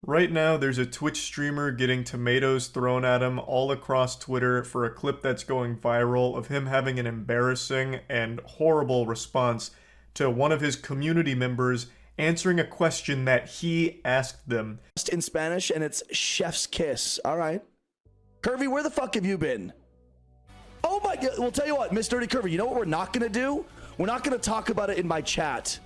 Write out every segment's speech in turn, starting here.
Right now, there's a Twitch streamer getting tomatoes thrown at him all across Twitter for a clip that's going viral of him having an embarrassing and horrible response to one of his community members answering a question that he asked them. In Spanish, and it's chef's kiss. All right. Curvy, where the fuck have you been? Oh my God. Well, tell you what, Miss Dirty Curvy, you know what we're not going to do? We're not going to talk about it in my chat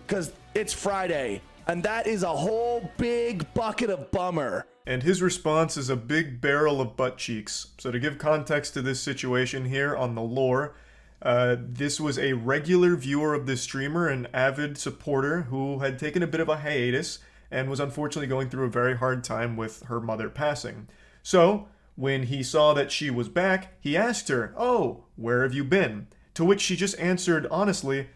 because it's Friday. And that is a whole big bucket of bummer. And his response is a big barrel of butt cheeks. So to give context to this situation here on the lore, this was a regular viewer of this streamer, an avid supporter who had taken a bit of a hiatus and was unfortunately going through a very hard time with her mother passing. So when he saw that she was back, he asked her, "Oh, where have you been?" To which she just answered honestly,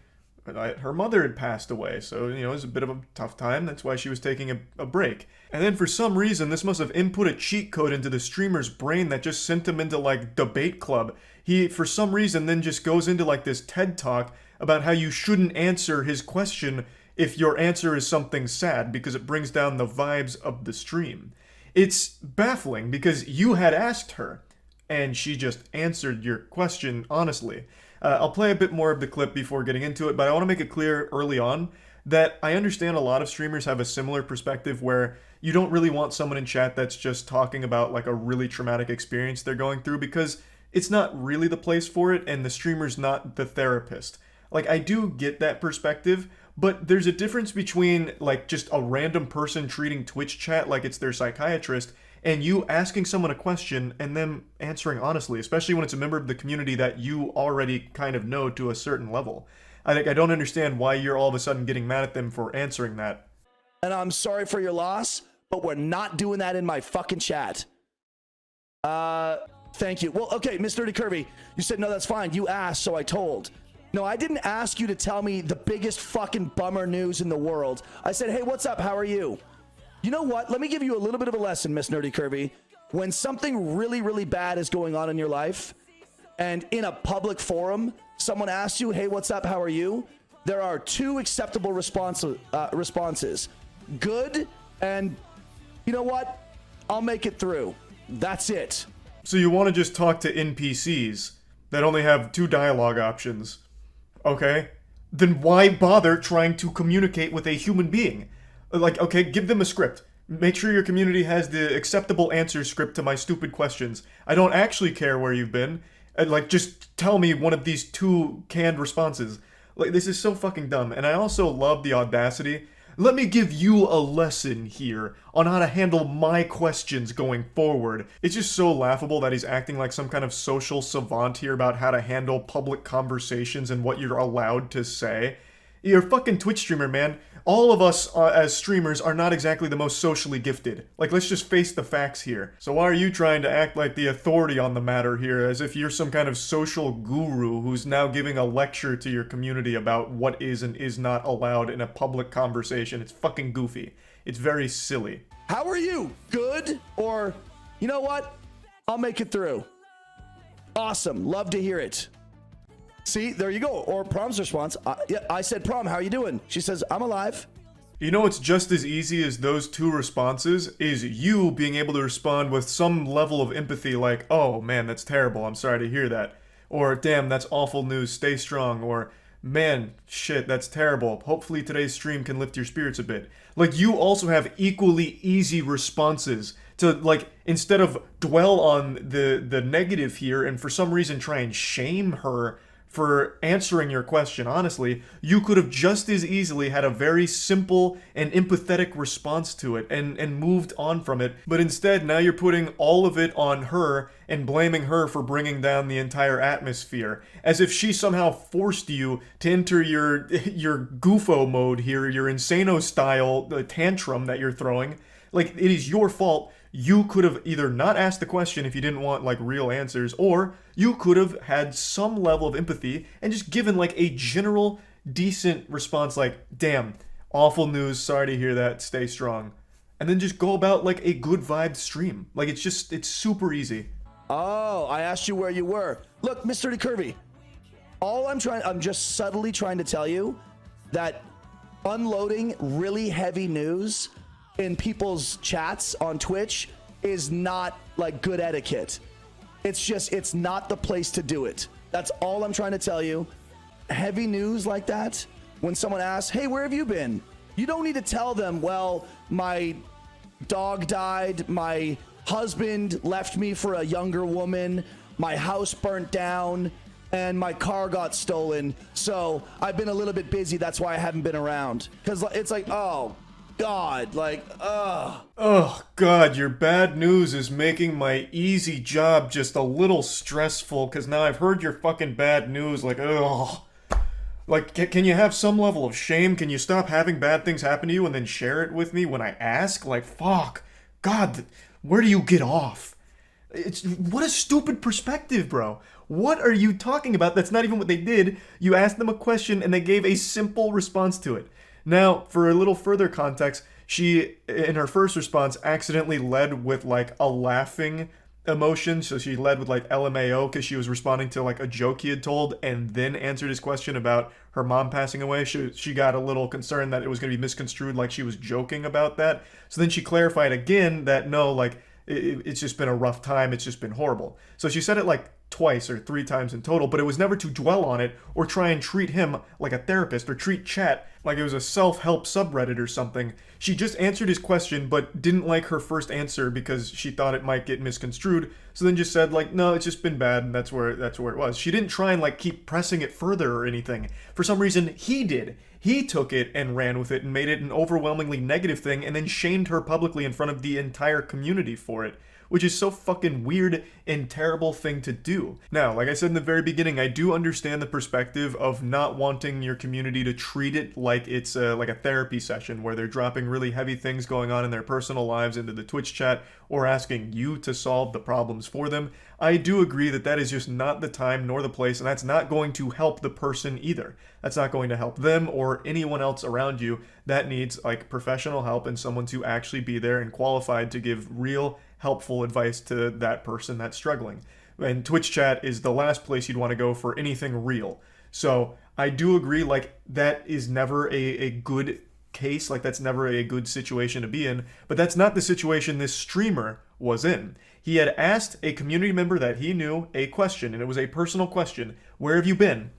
her mother had passed away, so, you know, it was a bit of a tough time. That's why she was taking a break. And then for some reason, this must have input a cheat code into the streamer's brain that just sent him into, like, debate club. He, for some reason, then just goes into, like, this TED Talk about how you shouldn't answer his question if your answer is something sad, because it brings down the vibes of the stream. It's baffling, because you had asked her, and she just answered your question honestly. I'll play a bit more of the clip before getting into it, but I want to make it clear early on that I understand a lot of streamers have a similar perspective where you don't really want someone in chat that's just talking about like a really traumatic experience they're going through, because it's not really the place for it and the streamer's not the therapist. Like, I do get that perspective, but there's a difference between like just a random person treating Twitch chat like it's their psychiatrist and you asking someone a question and them answering honestly, especially when it's a member of the community that you already kind of know to a certain level. I don't understand why you're all of a sudden getting mad at them for answering that. And I'm sorry for your loss, but we're not doing that in my fucking chat. Thank you. Well, okay, Miss Dirty Curvy, you said, no, that's fine. You asked, so I told. No, I didn't ask you to tell me the biggest fucking bummer news in the world. I said, hey, what's up? How are you? You know what? Let me give you a little bit of a lesson, Miss Nerdy Curvy. When something really, really bad is going on in your life, and in a public forum, someone asks you, hey, what's up? How are you? There are two acceptable responses. Good, and you know what? I'll make it through. That's it. So you want to just talk to NPCs that only have two dialogue options. Okay? Then why bother trying to communicate with a human being? Like, okay, give them a script. Make sure your community has the acceptable answer script to my stupid questions. I don't actually care where you've been. Like, just tell me one of these two canned responses. Like, this is so fucking dumb. And I also love the audacity. Let me give you a lesson here on how to handle my questions going forward. It's just so laughable that he's acting like some kind of social savant here about how to handle public conversations and what you're allowed to say. You're a fucking Twitch streamer, man. All of us as streamers are not exactly the most socially gifted. Like, let's just face the facts here. So why are you trying to act like the authority on the matter here, as if you're some kind of social guru who's now giving a lecture to your community about what is and is not allowed in a public conversation? It's fucking goofy. It's very silly. How are you? Good? Or, you know what? I'll make it through. Awesome. Love to hear it. See, there you go. Or Prom's response. Yeah, I said, Prom, how are you doing? She says, I'm alive. You know what's just as easy as those two responses is you being able to respond with some level of empathy like, oh man, that's terrible, I'm sorry to hear that. Or, damn, that's awful news, stay strong. Or, man, shit, that's terrible, hopefully today's stream can lift your spirits a bit. Like, you also have equally easy responses to, like, instead of dwell on the negative here and for some reason try and shame her for answering your question honestly, you could have just as easily had a very simple and empathetic response to it and moved on from it. But instead, now you're putting all of it on her and blaming her for bringing down the entire atmosphere, as if she somehow forced you to enter your goofo mode here, your insano style tantrum that you're throwing. Like, it is your fault. You could have either not asked the question if you didn't want, like, real answers, or you could have had some level of empathy and just given, like, a general, decent response like, damn, awful news, sorry to hear that, stay strong. And then just go about, like, a good vibe stream. Like, it's super easy. Oh, I asked you where you were. Look, Mr. Curvy, I'm just subtly trying to tell you that unloading really heavy news in people's chats on Twitch is not like good etiquette. It's not the place to do it. That's all I'm trying to tell you. Heavy news like that, when someone asks, hey, where have you been? You don't need to tell them, well, my dog died, my husband left me for a younger woman, my house burnt down, and my car got stolen. So I've been a little bit busy. That's why I haven't been around. Because it's like, oh, God, like, ugh. Oh, God, your bad news is making my easy job just a little stressful, because now I've heard your fucking bad news, like, ugh. Like, can you have some level of shame? Can you stop having bad things happen to you and then share it with me when I ask? Like, fuck. God, where do you get off? What a stupid perspective, bro. What are you talking about? That's not even what they did. You asked them a question and they gave a simple response to it. Now, for a little further context, she, in her first response, accidentally led with, like, a laughing emotion. So she led with, like, LMAO because she was responding to, like, a joke he had told and then answered his question about her mom passing away. She got a little concerned that it was going to be misconstrued like she was joking about that. So then she clarified again that, no, like, it's just been a rough time. It's just been horrible. So she said it, like, twice or 3 times in total, but it was never to dwell on it or try and treat him like a therapist or treat chat like it was a self-help subreddit or something. She just answered his question but didn't like her first answer because she thought it might get misconstrued, so then just said, like, no, it's just been bad, and that's where it was. She didn't try and, like, keep pressing it further or anything. For some reason, he did. He took it and ran with it and made it an overwhelmingly negative thing and then shamed her publicly in front of the entire community for it, which is so fucking weird and terrible thing to do. Now, like I said in the very beginning, I do understand the perspective of not wanting your community to treat it like it's like a therapy session where they're dropping really heavy things going on in their personal lives into the Twitch chat or asking you to solve the problems for them. I do agree that that is just not the time nor the place, and that's not going to help the person either. That's not going to help them or anyone else around you that needs, like, professional help and someone to actually be there and qualified to give real helpful advice to that person that's struggling. And Twitch chat is the last place you'd want to go for anything real. So I do agree, like, that is never a good case, like, that's never a good situation to be in, but that's not the situation this streamer was in. He had asked a community member that he knew a question, and it was a personal question. Where have you been?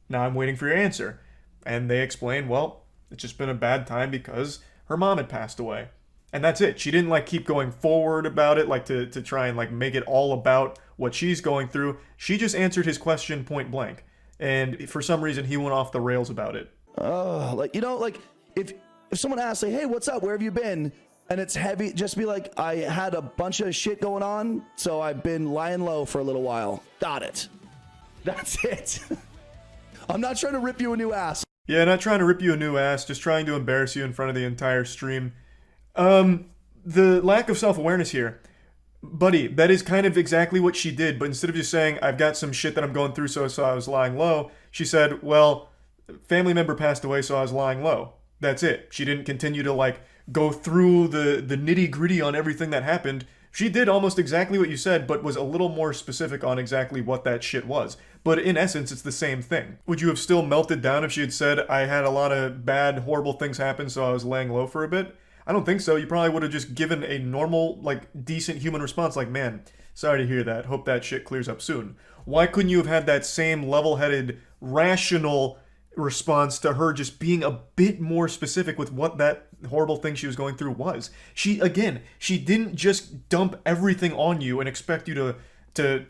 Now I'm waiting for your answer. And they explained, well, it's just been a bad time because her mom had passed away. And that's it. She didn't, like, keep going forward about it, like, to try and, like, make it all about what she's going through. She just answered his question point blank. And for some reason, he went off the rails about it. Like, you know, like, if someone asks, like, hey, what's up? Where have you been? And it's heavy, just be like, I had a bunch of shit going on, so I've been lying low for a little while. Got it. That's it. I'm not trying to rip you a new ass. Yeah, not trying to rip you a new ass, just trying to embarrass you in front of the entire stream. The lack of self-awareness here. Buddy, that is kind of exactly what she did, but instead of just saying, I've got some shit that I'm going through, so I was lying low, she said, well, family member passed away, so I was lying low. That's it. She didn't continue to, like, go through the nitty-gritty on everything that happened. She did almost exactly what you said, but was a little more specific on exactly what that shit was. But in essence, it's the same thing. Would you have still melted down if she had said, I had a lot of bad, horrible things happen, so I was laying low for a bit? I don't think so. You probably would have just given a normal, like, decent human response, like, man, sorry to hear that. Hope that shit clears up soon. Why couldn't you have had that same level-headed, rational response to her just being a bit more specific with what that horrible thing she was going through was? She didn't just dump everything on you and expect you to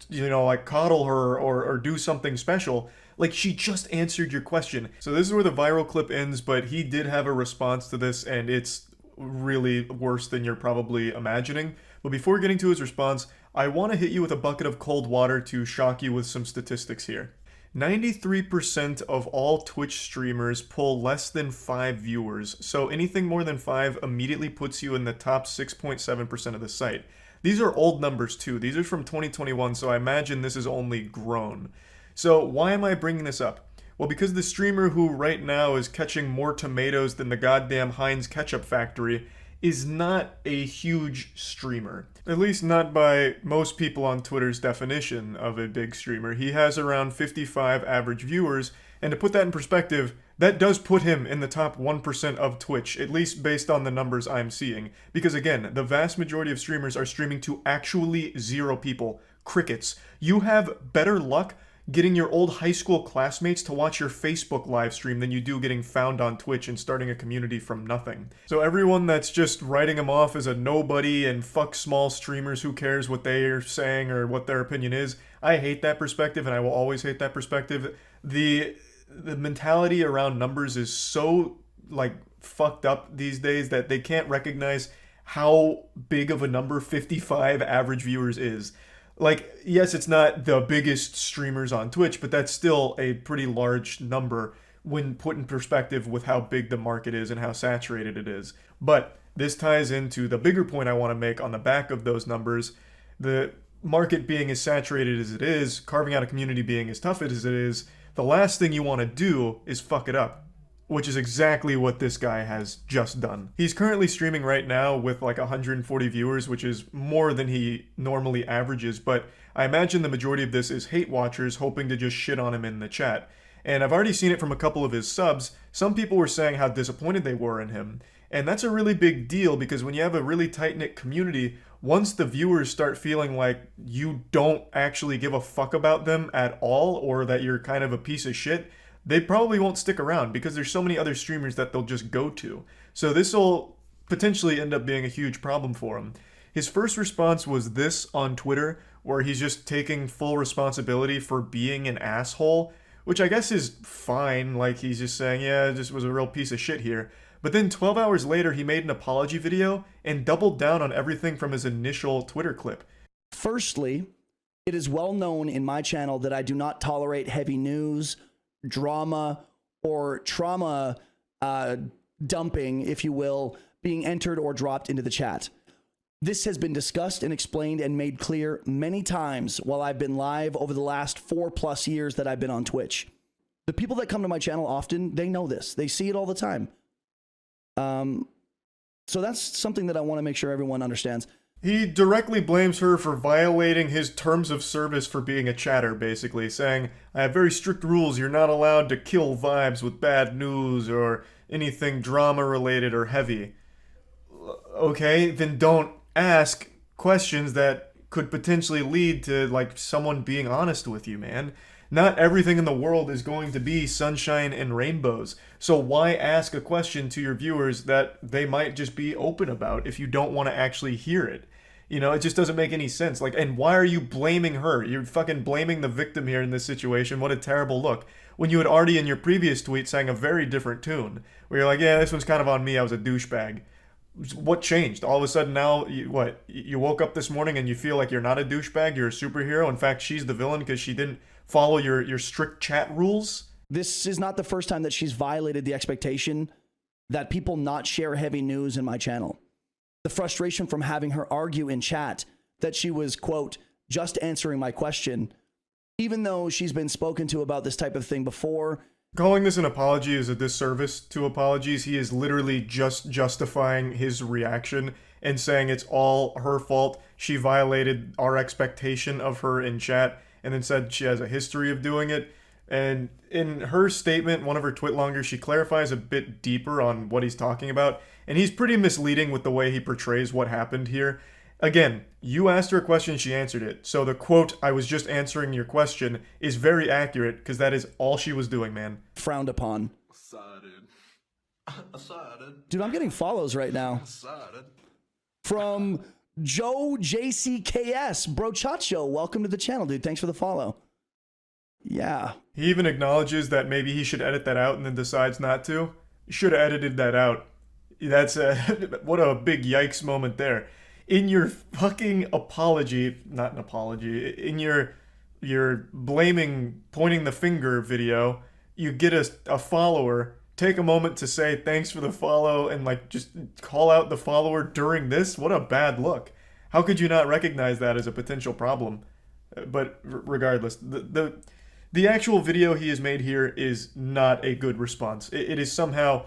you know, like, coddle her or do something special. Like, she just answered your question. So this is where the viral clip ends, but he did have a response to this, and it's really worse than you're probably imagining. But before getting to his response, I want to hit you with a bucket of cold water to shock you with some statistics here. 93% of all Twitch streamers pull less than 5 viewers, so anything more than 5 immediately puts you in the top 6.7% of the site. These are old numbers too. These are from 2021, so I imagine this is only grown. So why am I bringing this up? Well, because the streamer who right now is catching more tomatoes than the goddamn Heinz ketchup factory is not a huge streamer. At least not by most people on Twitter's definition of a big streamer. He has around 55 average viewers, and to put that in perspective, that does put him in the top 1% of Twitch, at least based on the numbers I'm seeing. Because again, the vast majority of streamers are streaming to actually 0 people. Crickets. You have better luck getting your old high school classmates to watch your Facebook live stream than you do getting found on Twitch and starting a community from nothing. So everyone that's just writing him off as a nobody and fuck small streamers, who cares what they are saying or what their opinion is, I hate that perspective, and I will always hate that perspective. The mentality around numbers is so like fucked up these days that they can't recognize how big of a number 55 average viewers is. Like, yes, it's not the biggest streamers on Twitch, but that's still a pretty large number when put in perspective with how big the market is and how saturated it is. But this ties into the bigger point I want to make on the back of those numbers. The market being as saturated as it is, carving out a community being as tough as it is, the last thing you want to do is fuck it up, which is exactly what this guy has just done. He's currently streaming right now with like 140 viewers, which is more than he normally averages, but I imagine the majority of this is hate watchers hoping to just shit on him in the chat. And I've already seen it from a couple of his subs. Some people were saying how disappointed they were in him. And that's a really big deal, because when you have a really tight-knit community, once the viewers start feeling like you don't actually give a fuck about them at all, or that you're kind of a piece of shit, they probably won't stick around because there's so many other streamers that they'll just go to. So this will potentially end up being a huge problem for him. His first response was this on Twitter, where he's just taking full responsibility for being an asshole, which I guess is fine. Like, he's just saying, yeah, this was a real piece of shit here. But then 12 hours later, he made an apology video and doubled down on everything from his initial Twitter clip. Firstly, it is well known in my channel that I do not tolerate heavy news, drama, or trauma dumping, if you will, being entered or dropped into the chat. This has been discussed and explained and made clear many times while I've been live over the last 4+ years that I've been on Twitch. The people that come to my channel often, they know this. They see it all the time. So that's something that I want to make sure everyone understands. He directly blames her for violating his terms of service for being a chatter, basically, saying, I have very strict rules, you're not allowed to kill vibes with bad news or anything drama-related or heavy. Okay, then don't ask questions that could potentially lead to, like, someone being honest with you, man. Not everything in the world is going to be sunshine and rainbows. So why ask a question to your viewers that they might just be open about if you don't want to actually hear it? You know, it just doesn't make any sense. Like, and why are you blaming her? You're fucking blaming the victim here in this situation. What a terrible look. When you had already in your previous tweet sang a very different tune, where you're like, yeah, this one's kind of on me, I was a douchebag. What changed? All of a sudden now, you woke up this morning and you feel like you're not a douchebag, you're a superhero. In fact, she's the villain because she didn't follow your strict chat rules. This is not the first time that she's violated the expectation that people not share heavy news in my channel. The frustration from having her argue in chat that she was, quote, just answering my question, even though she's been spoken to about this type of thing before. Calling this an apology is a disservice to apologies. He is literally just justifying his reaction and saying it's all her fault. She violated our expectation of her in chat, and then said she has a history of doing it. And in her statement, one of her twitlongers, she clarifies a bit deeper on what he's talking about, and he's pretty misleading with the way he portrays what happened here. Again, you asked her a question, she answered it. So the quote, I was just answering your question, is very accurate, because that is all she was doing, man. Frowned upon. Dude, I'm getting follows right now. From Joe JCKS, Bro Chacho, welcome to the channel, dude. Thanks for the follow. Yeah. He even acknowledges that maybe he should edit that out and then decides not to. You should have edited that out. That's what a big yikes moment there. In your fucking apology, not an apology, in your blaming, pointing the finger video, you get a follower, take a moment to say thanks for the follow and like just call out the follower during this. What a bad look. How could you not recognize that as a potential problem? But regardless, the actual video he has made here is not a good response. It is somehow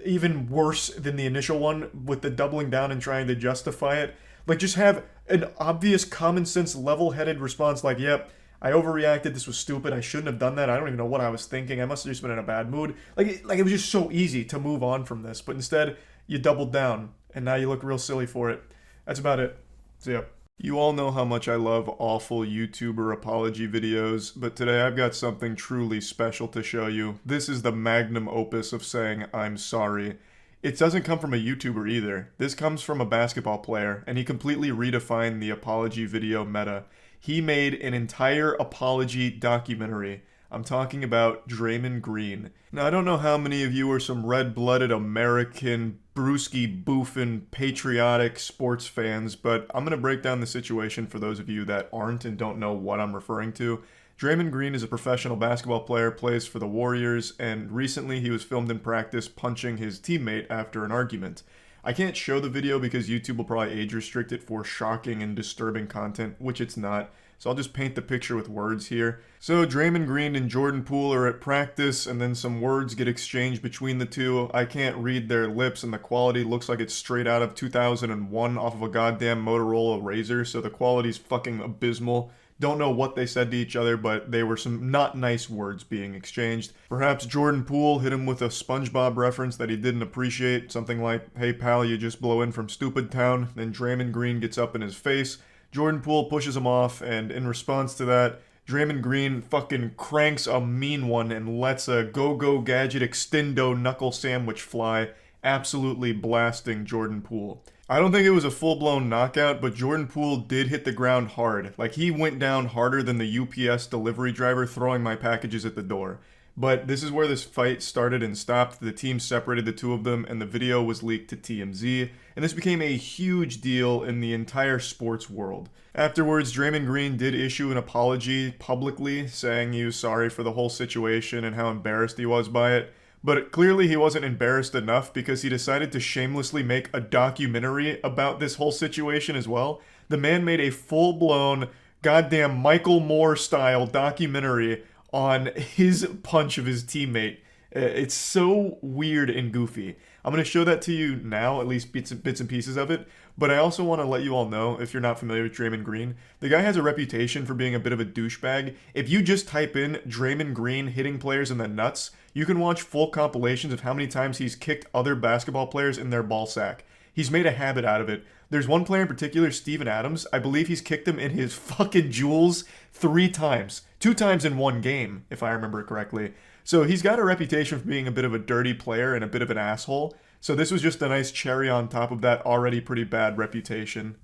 even worse than the initial one with the doubling down and trying to justify it. Like, just have an obvious common sense level-headed response like, yep, I overreacted. This was stupid. I shouldn't have done that. I don't even know what I was thinking. I must have just been in a bad mood. Like it was just so easy to move on from this. But instead, you doubled down, and now you look real silly for it. That's about it. See ya. You all know how much I love awful YouTuber apology videos, but today I've got something truly special to show you. This is the magnum opus of saying I'm sorry. It doesn't come from a YouTuber either. This comes from a basketball player, and he completely redefined the apology video meta. He made an entire apology documentary. I'm talking about Draymond Green. Now, I don't know how many of you are some red-blooded American, brewski boofing, patriotic sports fans, but I'm going to break down the situation for those of you that aren't and don't know what I'm referring to. Draymond Green is a professional basketball player, plays for the Warriors, and recently he was filmed in practice punching his teammate after an argument. I can't show the video because YouTube will probably age restrict it for shocking and disturbing content, which it's not. So I'll just paint the picture with words here. So Draymond Green and Jordan Poole are at practice, and then some words get exchanged between the two. I can't read their lips, and the quality looks like it's straight out of 2001 off of a goddamn Motorola Razr, so the quality's fucking abysmal. Don't know what they said to each other, but they were some not nice words being exchanged. Perhaps Jordan Poole hit him with a SpongeBob reference that he didn't appreciate, something like, "Hey pal, you just blow in from Stupid Town." Then Draymond Green gets up in his face. Jordan Poole pushes him off, and in response to that, Draymond Green fucking cranks a mean one and lets a go-go gadget extendo knuckle sandwich fly, absolutely blasting Jordan Poole. I don't think it was a full-blown knockout, but Jordan Poole did hit the ground hard. Like, he went down harder than the UPS delivery driver throwing my packages at the door. But this is where this fight started and stopped. The team separated the two of them, and the video was leaked to TMZ, and this became a huge deal in the entire sports world. Afterwards, Draymond Green did issue an apology publicly, saying he was sorry for the whole situation and how embarrassed he was by it. But clearly he wasn't embarrassed enough because he decided to shamelessly make a documentary about this whole situation as well. The man made a full-blown, goddamn Michael Moore-style documentary on his punch of his teammate. It's so weird and goofy. I'm going to show that to you now, at least bits and pieces of it. But I also want to let you all know, if you're not familiar with Draymond Green, the guy has a reputation for being a bit of a douchebag. If you just type in Draymond Green hitting players in the nuts, you can watch full compilations of how many times he's kicked other basketball players in their ball sack. He's made a habit out of it. There's one player in particular, Steven Adams. I believe he's kicked him in his fucking jewels 3 times. 2 times in one game, if I remember correctly. So he's got a reputation for being a bit of a dirty player and a bit of an asshole. So this was just a nice cherry on top of that already pretty bad reputation.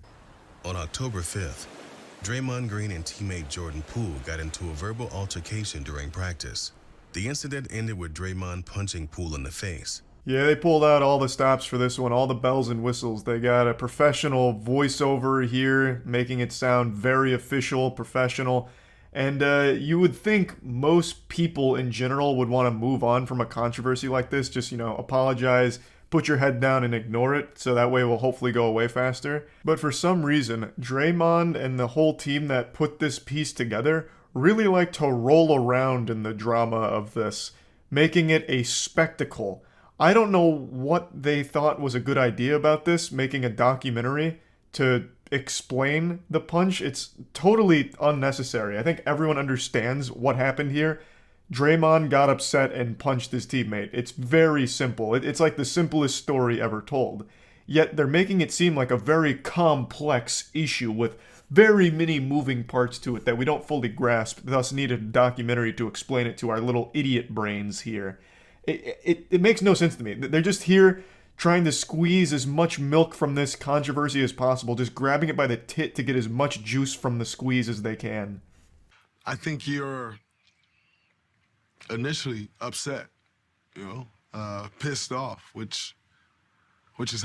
On October 5th, Draymond Green and teammate Jordan Poole got into a verbal altercation during practice. The incident ended with Draymond punching Poole in the face. Yeah, they pulled out all the stops for this one, all the bells and whistles. They got a professional voiceover here, making it sound very official, professional. And you would think most people in general would want to move on from a controversy like this. Just, apologize, put your head down and ignore it, so that way it will hopefully go away faster. But for some reason, Draymond and the whole team that put this piece together really like to roll around in the drama of this, making it a spectacle. I don't know what they thought was a good idea about this, making a documentary to explain the punch. It's totally unnecessary. I think everyone understands what happened here. Draymond got upset and punched his teammate. It's very simple. It's like the simplest story ever told. Yet they're making it seem like a very complex issue with very many moving parts to it that we don't fully grasp, thus need a documentary to explain it to our little idiot brains here. It makes no sense to me. They're just here trying to squeeze as much milk from this controversy as possible, just grabbing it by the tit to get as much juice from the squeeze as they can. I think you're initially upset, pissed off, which is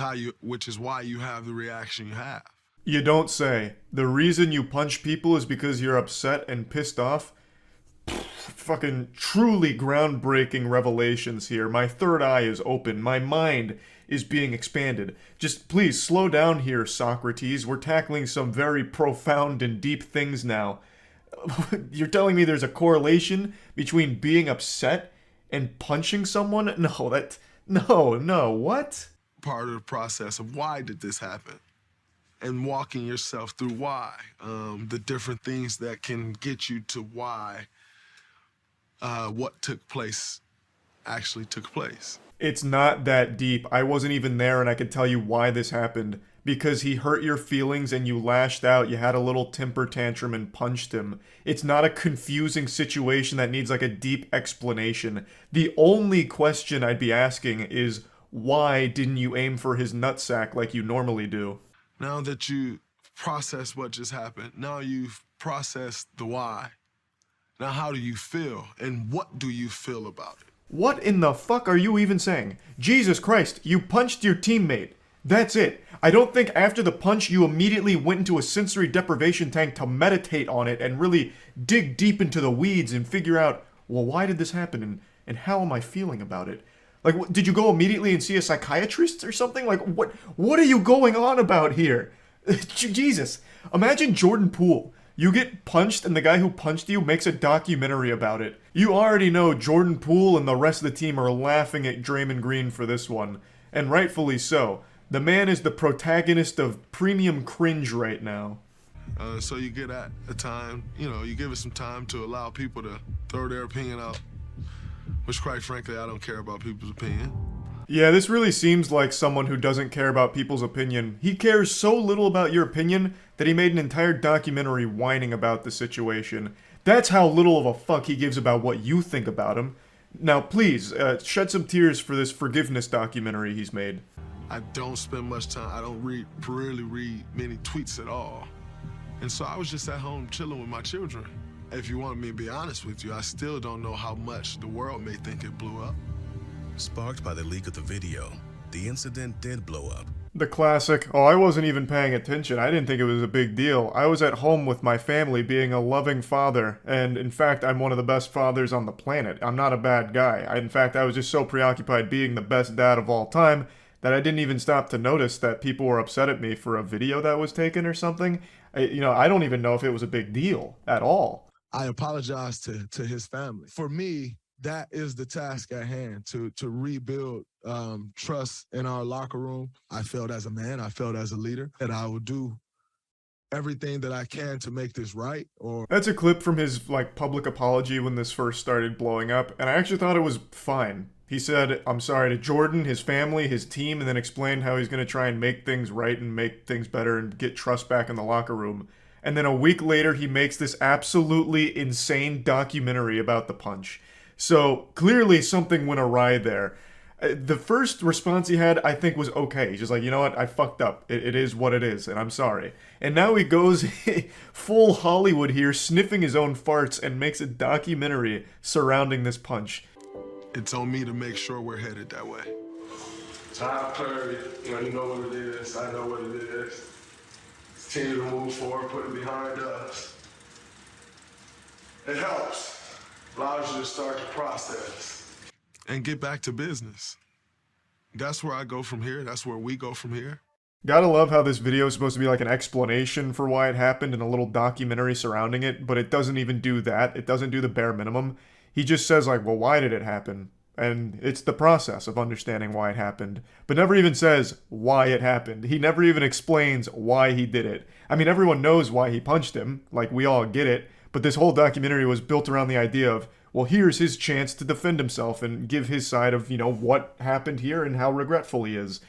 why you have the reaction you have. You don't say. The reason you punch people is because you're upset and pissed off? Fucking truly groundbreaking revelations here. My third eye is open. My mind is being expanded. Just please slow down here, Socrates. We're tackling some very profound and deep things now. You're telling me there's a correlation between being upset and punching someone? No, what? Part of the process of why did this happen? and walking yourself through why, the different things that can get you to why what took place actually took place. It's not that deep. I wasn't even there and I could tell you why this happened. Because he hurt your feelings and you lashed out, you had a little temper tantrum and punched him. It's not a confusing situation that needs like a deep explanation. The only question I'd be asking is, why didn't you aim for his nutsack like you normally do? Now that you process what just happened, now you've processed the why. Now how do you feel and what do you feel about it? What in the fuck are you even saying? Jesus Christ, you punched your teammate. That's it. I don't think after the punch you immediately went into a sensory deprivation tank to meditate on it and really dig deep into the weeds and figure out, well, why did this happen and how am I feeling about it? Like, did you go immediately and see a psychiatrist or something? Like, what are you going on about here? Jesus. Imagine Jordan Poole. You get punched and the guy who punched you makes a documentary about it. You already know Jordan Poole and the rest of the team are laughing at Draymond Green for this one. And rightfully so. The man is the protagonist of premium cringe right now. So you get at a time, you give it some time to allow people to throw their opinion out, which quite frankly, I don't care about people's opinion. Yeah, this really seems like someone who doesn't care about people's opinion. He cares so little about your opinion that he made an entire documentary whining about the situation. That's how little of a fuck he gives about what you think about him. Now please, shed some tears for this forgiveness documentary he's made. I don't spend much time, I don't really read many tweets at all. And so I was just at home chilling with my children. If you want me to be honest with you, I still don't know how much the world may think it blew up. Sparked by the leak of the video, the incident did blow up. The classic, oh, I wasn't even paying attention. I didn't think it was a big deal. I was at home with my family being a loving father, and in fact, I'm one of the best fathers on the planet. I'm not a bad guy. In fact, I was just so preoccupied being the best dad of all time that I didn't even stop to notice that people were upset at me for a video that was taken or something. I don't even know if it was a big deal at all. I apologize to his family. For me, that is the task at hand, to rebuild trust in our locker room. I felt as a man, I felt as a leader, that I would do everything that I can to make this right. That's a clip from his public apology when this first started blowing up, and I actually thought it was fine. He said, I'm sorry to Jordan, his family, his team, and then explained how he's going to try and make things right and make things better and get trust back in the locker room. And then a week later, he makes this absolutely insane documentary about the punch. So clearly something went awry there. The first response he had, I think, was okay. He's just like, you know what, I fucked up. It is what it is, and I'm sorry. And now he goes full Hollywood here, sniffing his own farts, and makes a documentary surrounding this punch. It's on me to make sure we're headed that way. Time for clarity. You know what it is. I know what it is. Continue to move forward, put it behind us. It helps. Allows you to start the process. And get back to business. That's where I go from here. That's where we go from here. Gotta love how this video is supposed to be like an explanation for why it happened and a little documentary surrounding it, but it doesn't even do that. It doesn't do the bare minimum. He just says well, why did it happen? And it's the process of understanding why it happened, but never even says why it happened. He never even explains why he did it. I mean, everyone knows why he punched him, we all get it, but this whole documentary was built around the idea of, well, here's his chance to defend himself and give his side of, what happened here and how regretful he is.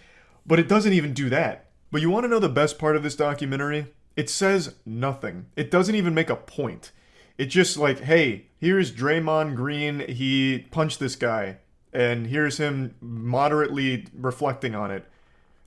But it doesn't even do that. But you want to know the best part of this documentary? It says nothing. It doesn't even make a point. It's just hey, here's Draymond Green, he punched this guy, and here's him moderately reflecting on it.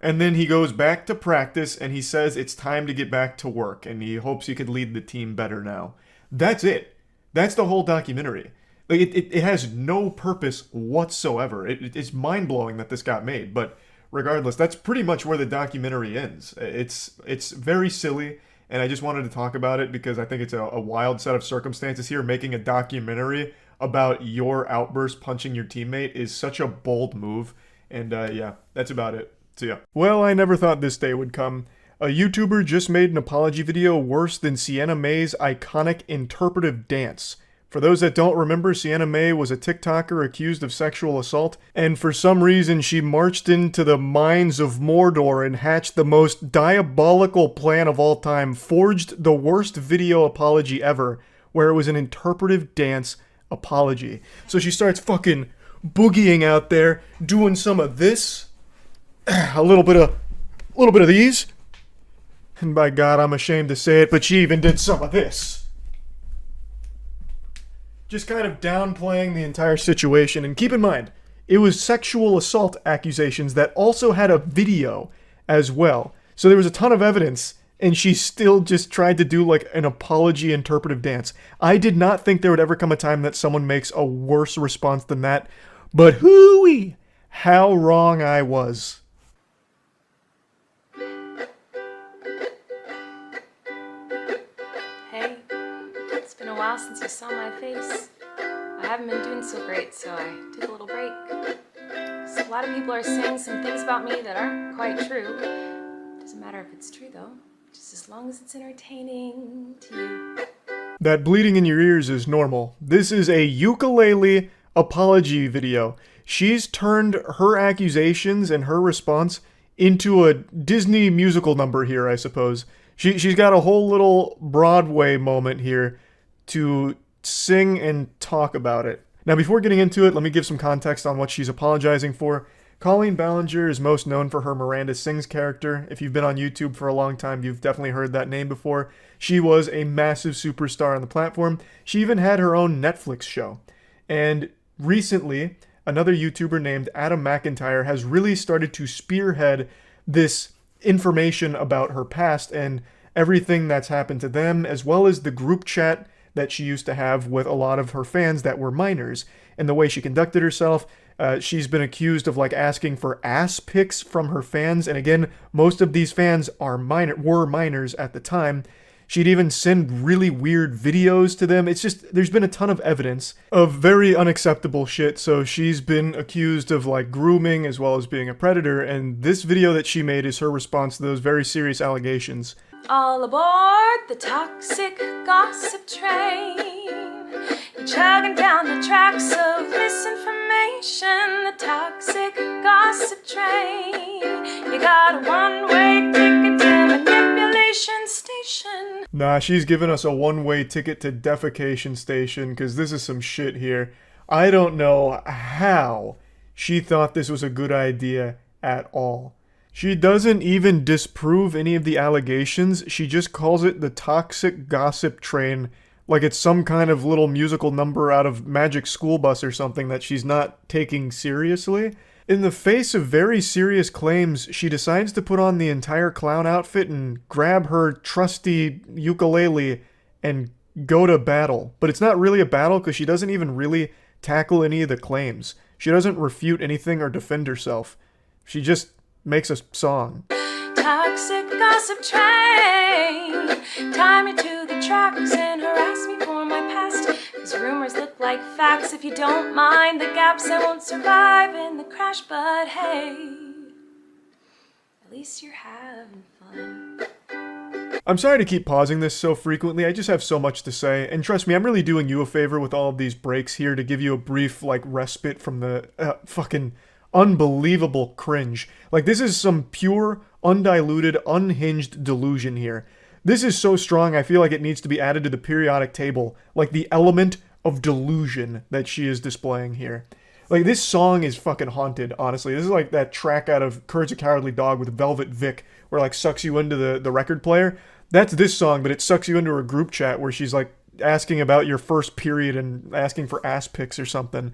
And then he goes back to practice, and he says it's time to get back to work, and he hopes he could lead the team better now. That's it. That's the whole documentary. It has no purpose whatsoever. It's mind-blowing that this got made, but regardless, that's pretty much where the documentary ends. It's very silly. And I just wanted to talk about it because I think it's a wild set of circumstances here. Making a documentary about your outburst punching your teammate is such a bold move. And yeah, that's about it. So yeah. Well, I never thought this day would come. A YouTuber just made an apology video worse than Sienna May's iconic interpretive dance. For those that don't remember, Sienna Mae was a TikToker accused of sexual assault, and for some reason she marched into the mines of Mordor and hatched the most diabolical plan of all time, forged the worst video apology ever, where it was an interpretive dance apology. So she starts fucking boogieing out there, doing some of this, a little bit of these, and by God, I'm ashamed to say it, but she even did some of this. Just kind of downplaying the entire situation. And keep in mind, it was sexual assault accusations that also had a video as well. So there was a ton of evidence, and she still just tried to do like an apology interpretive dance. I did not think there would ever come a time that someone makes a worse response than that. But hooey, how wrong I was. Hey, it's been a while since you saw my face. I haven't been doing so great, so I took a little break. So a lot of people are saying some things about me that aren't quite true. Doesn't matter if it's true though, just as long as it's entertaining to you. That bleeding in your ears is normal. This is a ukulele apology video. She's turned her accusations and her response into a Disney musical number here, I suppose. She's got a whole little Broadway moment here to sing and talk about it. Now, before getting into it, let me give some context on what she's apologizing for. Colleen Ballinger is most known for her Miranda Sings character. If you've been on YouTube for a long time, you've definitely heard that name before. She was a massive superstar on the platform. She even had her own Netflix show. And recently, another YouTuber named Adam McIntyre has really started to spearhead this information about her past and everything that's happened to them, as well as the group chat that she used to have with a lot of her fans that were minors, and the way she conducted herself. She's been accused of like asking for ass pics from her fans, and again, most of these fans were minors at the time. She'd even send really weird videos to them. It's just, there's been a ton of evidence of very unacceptable shit, so she's been accused of like grooming as well as being a predator, and this video that she made is her response to those very serious allegations. All aboard the toxic gossip train. You're chugging down the tracks of misinformation. The toxic gossip train. You got a one-way ticket to manipulation station. Nah, she's giving us a one-way ticket to defecation station, because this is some shit here. I don't know how she thought this was a good idea at all. She doesn't even disprove any of the allegations. She just calls it the toxic gossip train, like it's some kind of little musical number out of Magic School Bus or something that she's not taking seriously. In the face of very serious claims, she decides to put on the entire clown outfit and grab her trusty ukulele and go to battle. But it's not really a battle because she doesn't even really tackle any of the claims. She doesn't refute anything or defend herself. She just makes a song. Toxic gossip train. Tie me to the tracks and harass me for my past. Cause rumors look like facts. If you don't mind the gaps, I won't survive in the crash. But hey, at least you're having fun. I'm sorry to keep pausing this so frequently, I just have so much to say, and trust me, I'm really doing you a favor with all of these breaks here to give you a brief, like, respite from the fucking unbelievable cringe. Like, this is some pure, undiluted, unhinged delusion here. This is so strong, I feel like it needs to be added to the periodic table, like the element of delusion that she is displaying here. Like, this song is fucking haunted, honestly. This is like that track out of Courage the Cowardly Dog with Velvet Vic, where, like, sucks you into the record player. That's this song, but it sucks you into her group chat where she's, like, asking about your first period and asking for ass pics or something.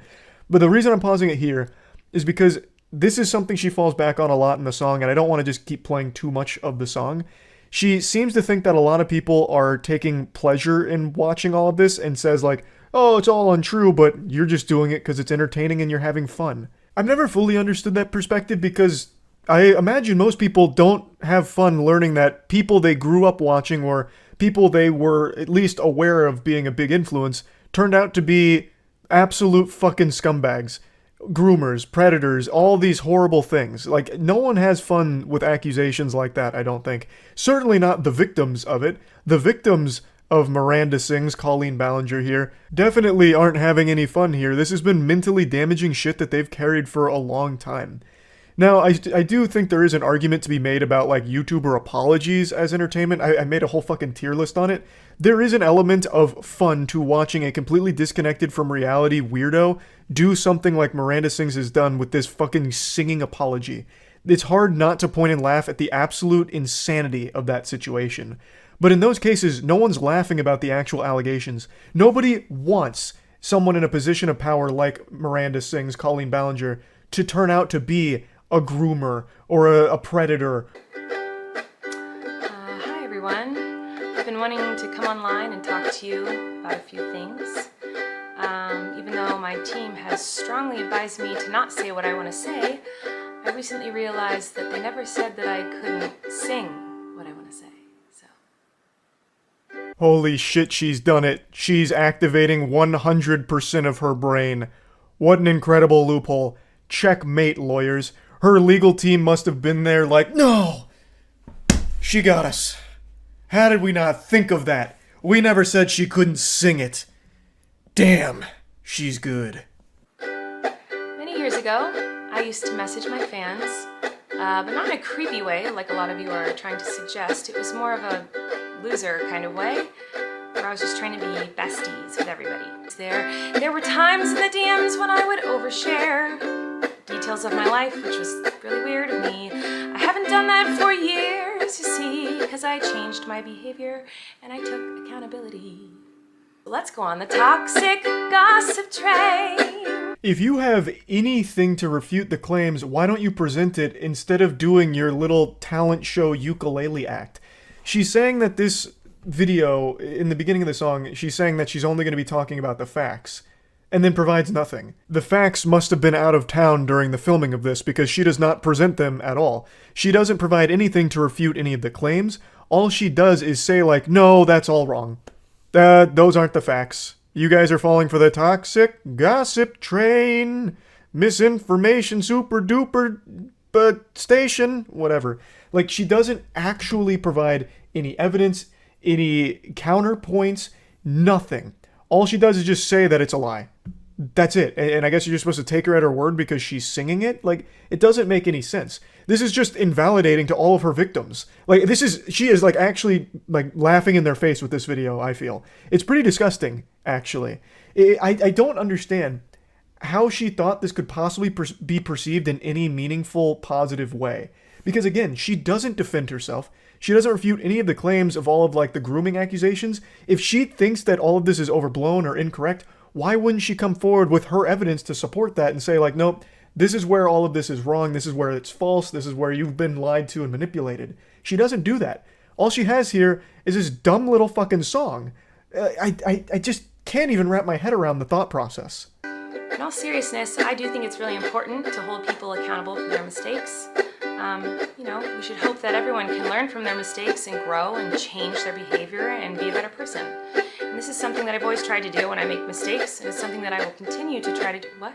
But the reason I'm pausing it here is because this is something she falls back on a lot in the song, and I don't want to just keep playing too much of the song. She seems to think that a lot of people are taking pleasure in watching all of this and says, like, oh, it's all untrue, but you're just doing it because it's entertaining and you're having fun. I've never fully understood that perspective because I imagine most people don't have fun learning that people they grew up watching or people they were at least aware of being a big influence turned out to be absolute fucking scumbags. Groomers, predators, all these horrible things. Like, no one has fun with accusations like that, I don't think. Certainly not the victims of it. The victims of Miranda Sings, Colleen Ballinger here, definitely aren't having any fun here. This has been mentally damaging shit that they've carried for a long time. Now, I do think there is an argument to be made about, like, YouTuber apologies as entertainment. I made a whole fucking tier list on it. There is an element of fun to watching a completely disconnected from reality weirdo do something like Miranda Sings has done with this fucking singing apology. It's hard not to point and laugh at the absolute insanity of that situation. But in those cases, no one's laughing about the actual allegations. Nobody wants someone in a position of power like Miranda Sings, Colleen Ballinger, to turn out to be a groomer or a predator. Hi everyone. I've been wanting to come online and talk to you about a few things. Even though my team has strongly advised me to not say what I want to say, I recently realized that they never said that I couldn't sing what I want to say. So. Holy shit, she's done it. She's activating 100% of her brain. What an incredible loophole. Checkmate, lawyers. Her legal team must have been there like, no! She got us. How did we not think of that? We never said she couldn't sing it. Damn, she's good. Many years ago, I used to message my fans, but not in a creepy way like a lot of you are trying to suggest. It was more of a loser kind of way, where I was just trying to be besties with everybody. There were times in the DMs when I would overshare details of my life, which was really weird of me. I haven't done that for years, you see, because I changed my behavior and I took accountability. Let's go on the toxic gossip train. If you have anything to refute the claims, why don't you present it instead of doing your little talent show ukulele act? She's saying that this video, in the beginning of the song, she's saying that she's only going to be talking about the facts, and then provides nothing. The facts must have been out of town during the filming of this because she does not present them at all. She doesn't provide anything to refute any of the claims. All she does is say, like, no, that's all wrong. Those aren't the facts. You guys are falling for the toxic gossip train. Misinformation super duper station. Whatever. Like, she doesn't actually provide any evidence, any counterpoints, nothing. All she does is just say that it's a lie. That's it. And I guess you're just supposed to take her at her word because she's singing it? Like, it doesn't make any sense. This is just invalidating to all of her victims. Like, she is, like, actually, like, laughing in their face with this video, I feel. It's pretty disgusting, actually. I don't understand how she thought this could possibly be perceived in any meaningful, positive way. Because, again, she doesn't defend herself. She doesn't refute any of the claims of all of, like, the grooming accusations. If she thinks that all of this is overblown or incorrect, why wouldn't she come forward with her evidence to support that and say, like, nope, this is where all of this is wrong, this is where it's false, this is where you've been lied to and manipulated. She doesn't do that. All she has here is this dumb little fucking song. I just can't even wrap my head around the thought process. In all seriousness, I do think it's really important to hold people accountable for their mistakes. We should hope that everyone can learn from their mistakes and grow and change their behavior and be a better person. And this is something that I've always tried to do when I make mistakes, and it's something that I will continue to try to do. What?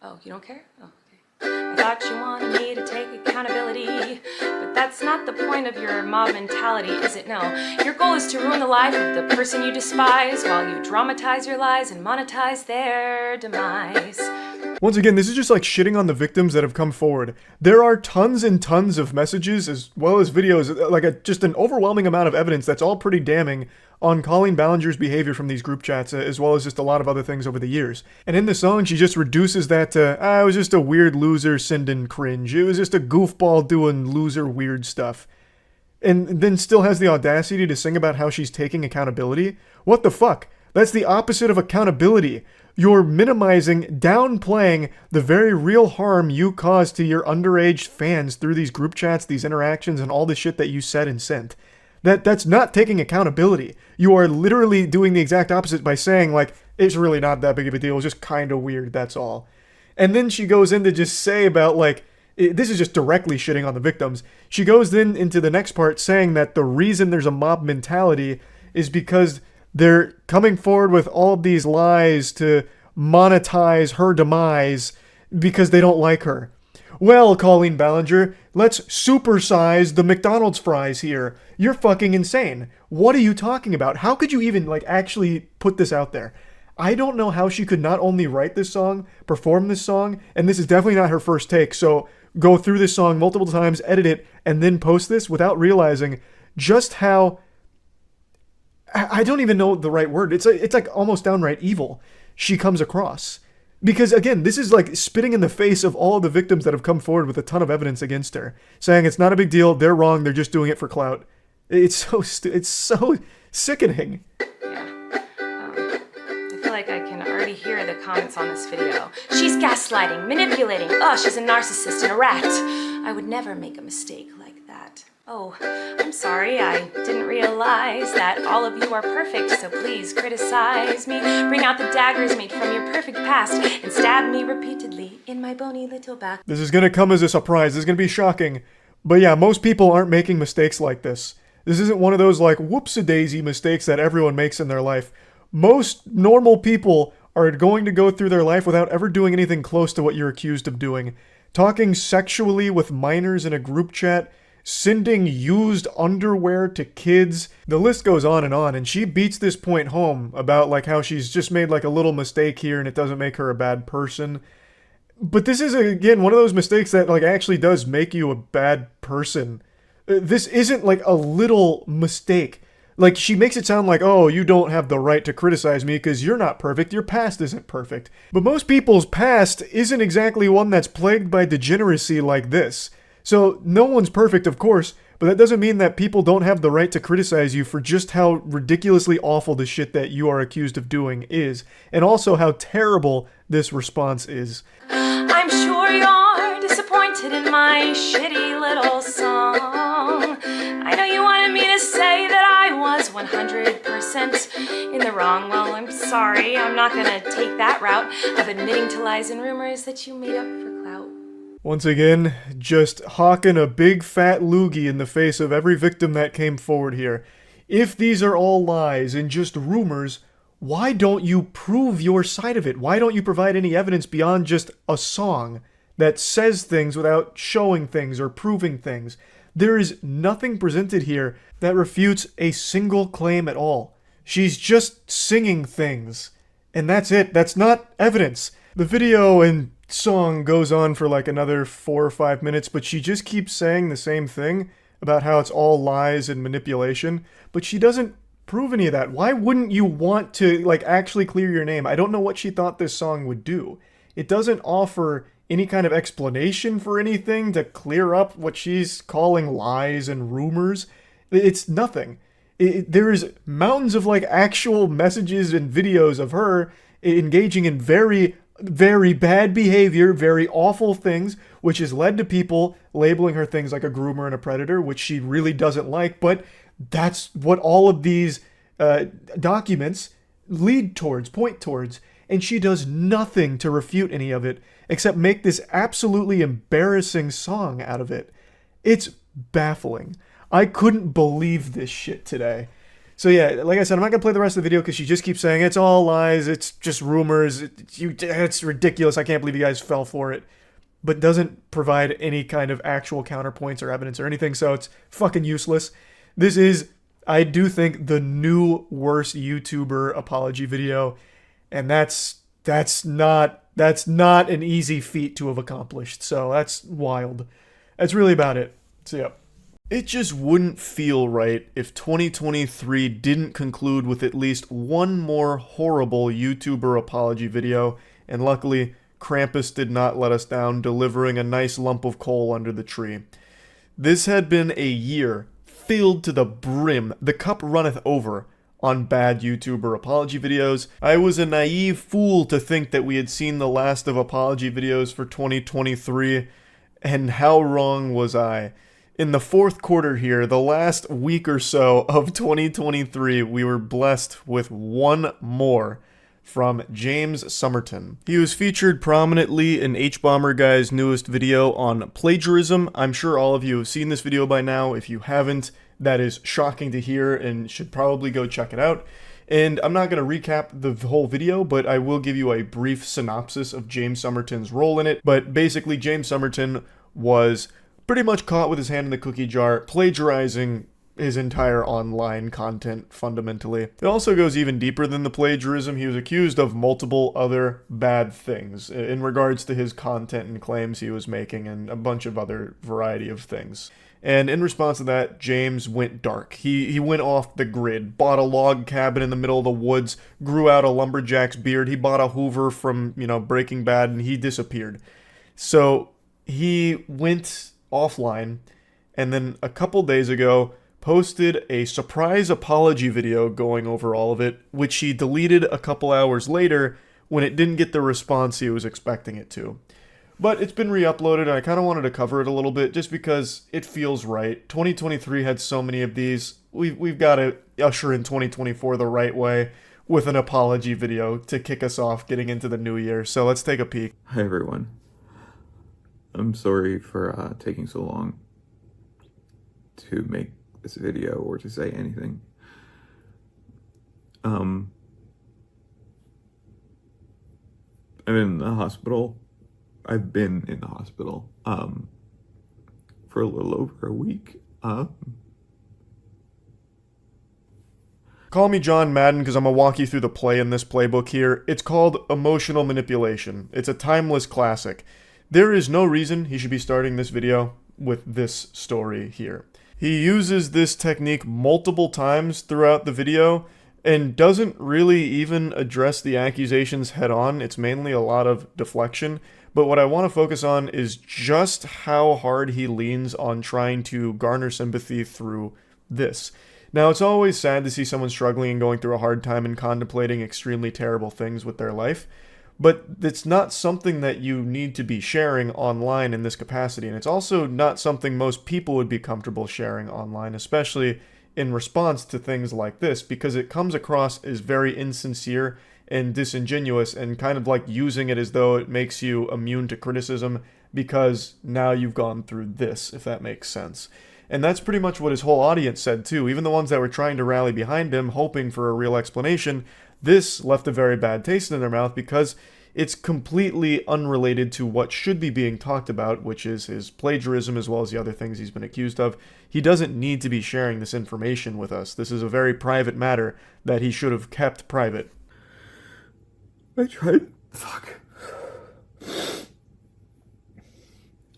Oh, you don't care? Oh, okay. I thought you wanted me to take accountability, but that's not the point of your mob mentality, is it? No. Your goal is to ruin the life of the person you despise while you dramatize your lies and monetize their demise. Once again, this is just like shitting on the victims that have come forward. There are tons and tons of messages as well as videos, like just an overwhelming amount of evidence that's all pretty damning on Colleen Ballinger's behavior from these group chats, as well as just a lot of other things over the years. And in the song, she just reduces that to, it was just a weird loser sending cringe. It was just a goofball doing loser weird stuff. And then still has the audacity to sing about how she's taking accountability? What the fuck? That's the opposite of accountability. You're minimizing, downplaying the very real harm you caused to your underage fans through these group chats, these interactions, and all the shit that you said and sent. That's not taking accountability. You are literally doing the exact opposite by saying, like, it's really not that big of a deal, it's just kind of weird, that's all. And then she goes in to just say about, like, this is just directly shitting on the victims. She goes then into the next part saying that the reason there's a mob mentality is because they're coming forward with all of these lies to monetize her demise because they don't like her. well, Colleen Ballinger, let's supersize the McDonald's fries here. You're fucking insane. What are you talking about? How could you even, like, actually put this out there? I don't know how she could not only write this song, perform this song, and this is definitely not her first take, so go through this song multiple times, edit it, and then post this without realizing just how... I don't even know the right word. It's like almost downright evil she comes across. Because, again, this is like spitting in the face of all the victims that have come forward with a ton of evidence against her, saying it's not a big deal, they're wrong, they're just doing it for clout. It's so sickening. Yeah. I feel like I can already hear the comments on this video. She's gaslighting, manipulating. Oh, she's a narcissist and a rat. I would never make a mistake like that. Oh, I'm sorry, I didn't realize that all of you are perfect, so please criticize me. Bring out the daggers made from your perfect past and stab me repeatedly in my bony little back. This is gonna come as a surprise, this is gonna be shocking. But yeah, most people aren't making mistakes like this. This isn't one of those like whoops-a-daisy mistakes that everyone makes in their life. Most normal people are going to go through their life without ever doing anything close to what you're accused of doing. Talking sexually with minors in a group chat, sending used underwear to kids. The list goes on, and she beats this point home about like how she's just made like a little mistake here and it doesn't make her a bad person. But this is, again, one of those mistakes that like actually does make you a bad person. This isn't like a little mistake. Like, she makes it sound like, oh, you don't have the right to criticize me because you're not perfect, your past isn't perfect. But most people's past isn't exactly one that's plagued by degeneracy like this. So, no one's perfect, of course, but that doesn't mean that people don't have the right to criticize you for just how ridiculously awful the shit that you are accused of doing is, and also how terrible this response is. I'm sure you're disappointed in my shitty little song. I know you wanted me to say that I was 100% in the wrong. Well, I'm sorry, I'm not gonna take that route of admitting to lies and rumors that you made up for clout. Once again, just hawking a big fat loogie in the face of every victim that came forward here. If these are all lies and just rumors, why don't you prove your side of it? Why don't you provide any evidence beyond just a song that says things without showing things or proving things? There is nothing presented here that refutes a single claim at all. She's just singing things. And that's it. That's not evidence. The video and song goes on for like another 4 or 5 minutes, but she just keeps saying the same thing about how it's all lies and manipulation, but she doesn't prove any of that. Why wouldn't you want to like actually clear your name? I don't know what she thought this song would do. It doesn't offer any kind of explanation for anything to clear up what she's calling lies and rumors. It's nothing. There is mountains of like actual messages and videos of her engaging in very, very bad behavior, very awful things, which has led to people labeling her things like a groomer and a predator, which she really doesn't like, but that's what all of these documents lead towards, point towards, and she does nothing to refute any of it, except make this absolutely embarrassing song out of it. It's baffling. I couldn't believe this shit today. So yeah, like I said, I'm not going to play the rest of the video because she just keeps saying, it's all lies, it's just rumors, it's ridiculous, I can't believe you guys fell for it. But doesn't provide any kind of actual counterpoints or evidence or anything, so it's fucking useless. This is, I do think, the new worst YouTuber apology video, and that's not an easy feat to have accomplished, so that's wild. That's really about it. So yeah. It just wouldn't feel right if 2023 didn't conclude with at least one more horrible YouTuber apology video, and luckily, Krampus did not let us down, delivering a nice lump of coal under the tree. This had been a year filled to the brim, the cup runneth over, on bad YouTuber apology videos. I was a naive fool to think that we had seen the last of apology videos for 2023, and how wrong was I? In the fourth quarter here, the last week or so of 2023, we were blessed with one more from James Somerton. He was featured prominently in H-Bomber Guy's newest video on plagiarism. I'm sure all of you have seen this video by now. If you haven't, that is shocking to hear and should probably go check it out. And I'm not going to recap the whole video, but I will give you a brief synopsis of James Somerton's role in it. But basically, James Somerton was pretty much caught with his hand in the cookie jar, plagiarizing his entire online content, fundamentally. It also goes even deeper than the plagiarism. He was accused of multiple other bad things in regards to his content and claims he was making, and a bunch of other variety of things. And in response to that, James went dark. He went off the grid, bought a log cabin in the middle of the woods, grew out a lumberjack's beard. He bought a Hoover from, Breaking Bad, and he disappeared. So he went offline, and then a couple days ago, posted a surprise apology video going over all of it, which he deleted a couple hours later when it didn't get the response he was expecting it to. But it's been re-uploaded, and I kind of wanted to cover it a little bit just because it feels right. 2023 had so many of these. We've got to usher in 2024 the right way with an apology video to kick us off getting into the new year. So let's take a peek. Hi everyone. I'm sorry for taking so long to make this video or to say anything. I'm in the hospital. I've been in the hospital for a little over a week. Call me John Madden because I'm going to walk you through the play in this playbook here. It's called Emotional Manipulation. It's a timeless classic. There is no reason he should be starting this video with this story here. He uses this technique multiple times throughout the video and doesn't really even address the accusations head on. It's mainly a lot of deflection. But what I want to focus on is just how hard he leans on trying to garner sympathy through this. Now, it's always sad to see someone struggling and going through a hard time and contemplating extremely terrible things with their life. But it's not something that you need to be sharing online in this capacity. And it's also not something most people would be comfortable sharing online, especially in response to things like this, because it comes across as very insincere and disingenuous and kind of like using it as though it makes you immune to criticism because now you've gone through this, if that makes sense. And that's pretty much what his whole audience said too. Even the ones that were trying to rally behind him, hoping for a real explanation, this left a very bad taste in their mouth because it's completely unrelated to what should be being talked about, which is his plagiarism as well as the other things he's been accused of. He doesn't need to be sharing this information with us. This is a very private matter that he should have kept private. I tried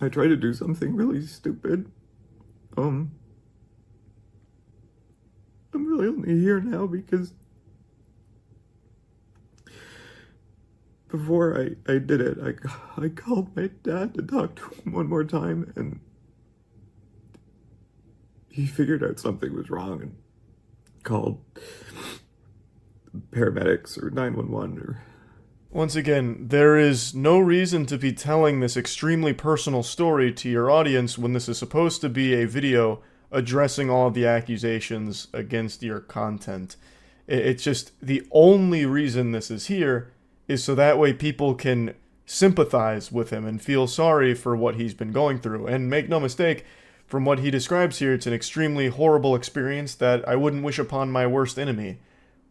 to do something really stupid. I'm really only here now because before I did it, I called my dad to talk to him one more time, and he figured out something was wrong and called paramedics or 911 or... Once again, there is no reason to be telling this extremely personal story to your audience when this is supposed to be a video addressing all of the accusations against your content. It's just the only reason this is here is so that way people can sympathize with him and feel sorry for what he's been going through. And make no mistake, from what he describes here, it's an extremely horrible experience that I wouldn't wish upon my worst enemy.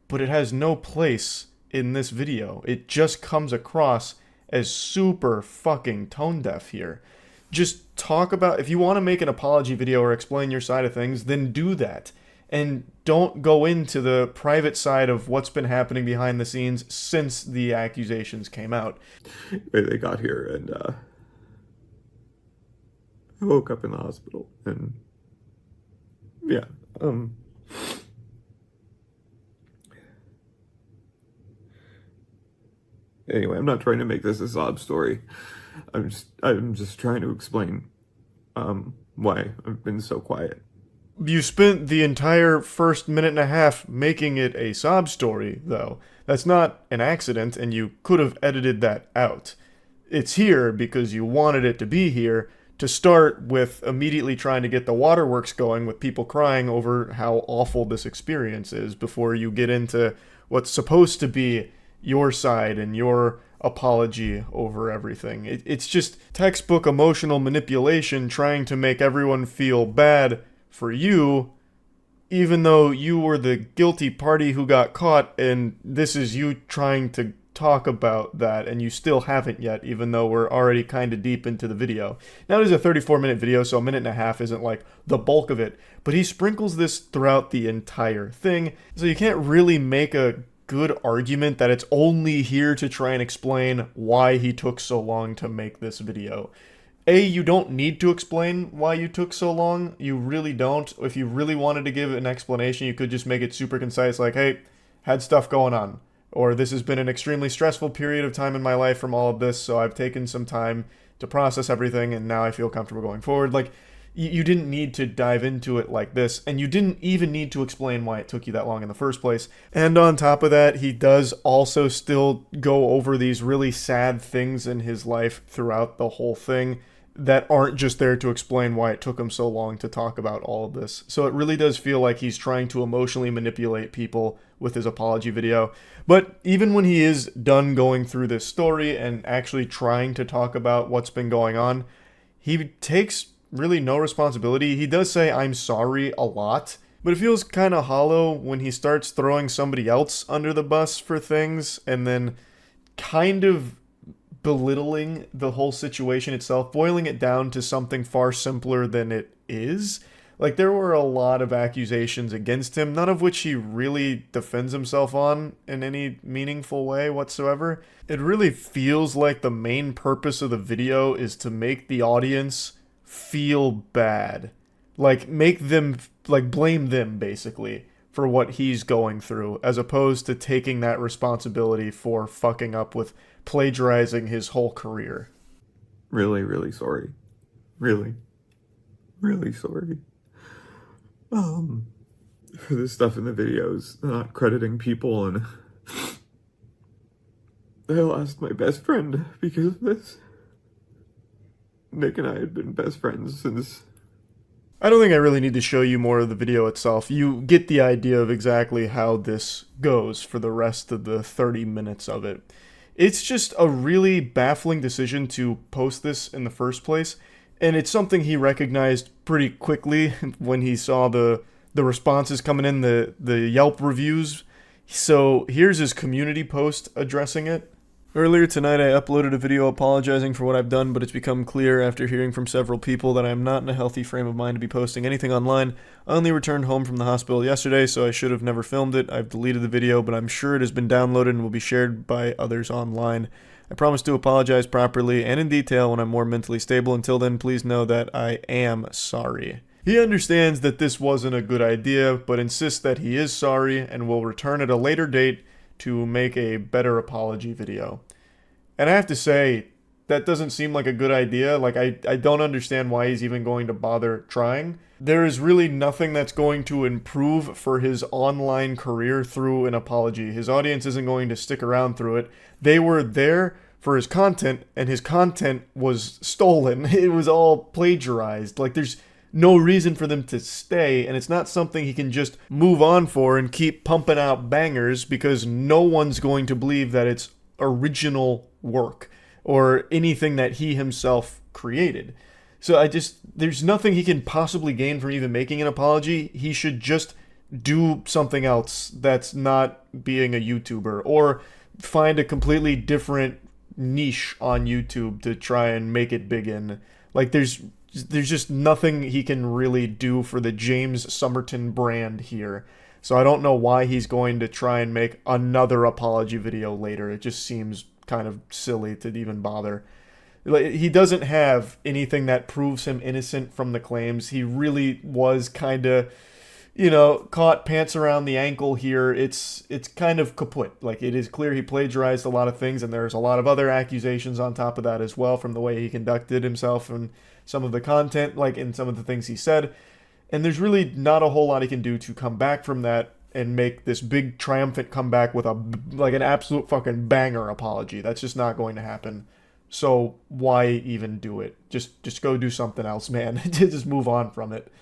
But it has no place in this video. It just comes across as super fucking tone deaf here. Just talk about, if you want to make an apology video or explain your side of things, then do that. And don't go into the private side of what's been happening behind the scenes since the accusations came out. They got here, and I woke up in the hospital, and yeah, anyway, I'm not trying to make this a sob story. I'm just trying to explain why I've been so quiet. You spent the entire first minute and a half making it a sob story, though. That's not an accident, and you could have edited that out. It's here because you wanted it to be here, to start with immediately trying to get the waterworks going with people crying over how awful this experience is before you get into what's supposed to be your side and your apology over everything. It's just textbook emotional manipulation trying to make everyone feel bad for you even though you were the guilty party who got caught, and this is you trying to talk about that, and you still haven't yet, even though we're already kind of deep into the video. Now, it is a 34-minute video, so a minute and a half isn't like the bulk of it, but he sprinkles this throughout the entire thing, so you can't really make a good argument that it's only here to try and explain why he took so long to make this video. A, you don't need to explain why you took so long. You really don't. If you really wanted to give an explanation, you could just make it super concise, like, hey, had stuff going on. Or this has been an extremely stressful period of time in my life from all of this, so I've taken some time to process everything, and now I feel comfortable going forward. Like, you didn't need to dive into it like this, and you didn't even need to explain why it took you that long in the first place. And on top of that, he does also still go over these really sad things in his life throughout the whole thing that aren't just there to explain why it took him so long to talk about all of this. So it really does feel like he's trying to emotionally manipulate people with his apology video. But even when he is done going through this story and actually trying to talk about what's been going on, he takes really no responsibility. He does say, "I'm sorry," a lot, but it feels kind of hollow when he starts throwing somebody else under the bus for things and then kind of belittling the whole situation itself, boiling it down to something far simpler than it is. Like, there were a lot of accusations against him, none of which he really defends himself on in any meaningful way whatsoever. It really feels like the main purpose of the video is to make the audience feel bad. Like, make them, like, blame them, basically, for what he's going through, as opposed to taking that responsibility for fucking up with plagiarizing his whole career. Really, really sorry. Really, really sorry. For the stuff in the videos, not crediting people, and I lost my best friend because of this. Nick and I had been best friends since... I don't think I really need to show you more of the video itself. You get the idea of exactly how this goes for the rest of the 30 minutes of it. It's just a really baffling decision to post this in the first place, and it's something he recognized pretty quickly when he saw the responses coming in, the Yelp reviews. So here's his community post addressing it. Earlier tonight, I uploaded a video apologizing for what I've done, but it's become clear after hearing from several people that I am not in a healthy frame of mind to be posting anything online. I only returned home from the hospital yesterday, so I should have never filmed it. I've deleted the video, but I'm sure it has been downloaded and will be shared by others online. I promise to apologize properly and in detail when I'm more mentally stable. Until then, please know that I am sorry. He understands that this wasn't a good idea, but insists that he is sorry and will return at a later date to make a better apology video. And I have to say, that doesn't seem like a good idea. Like, I don't understand why he's even going to bother trying. There is really nothing that's going to improve for his online career through an apology. His audience isn't going to stick around through it. They were there for his content, and his content was stolen. It was all plagiarized. Like, there's no reason for them to stay, and it's not something he can just move on for and keep pumping out bangers, because no one's going to believe that it's original work or anything that he himself created. So there's nothing he can possibly gain from even making an apology. He should just do something else that's not being a YouTuber, or find a completely different niche on YouTube to try and make it big in. Like, there's just nothing he can really do for the James Somerton brand here. So I don't know why he's going to try and make another apology video later. It just seems kind of silly to even bother. He doesn't have anything that proves him innocent from the claims. He really was kind of, caught pants around the ankle here. It's kind of kaput. Like, it is clear he plagiarized a lot of things, and there's a lot of other accusations on top of that as well from the way he conducted himself and some of the content, like in some of the things he said. And there's really not a whole lot he can do to come back from that and make this big triumphant comeback with an absolute fucking banger apology. That's just not going to happen. So why even do it? Just go do something else, man. Just move on from it.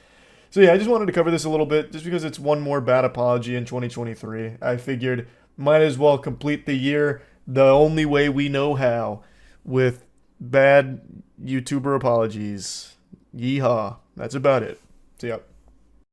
So yeah, I just wanted to cover this a little bit just because it's one more bad apology in 2023. I figured might as well complete the year the only way we know how, with bad YouTuber apologies. Yeehaw. That's about it. See ya.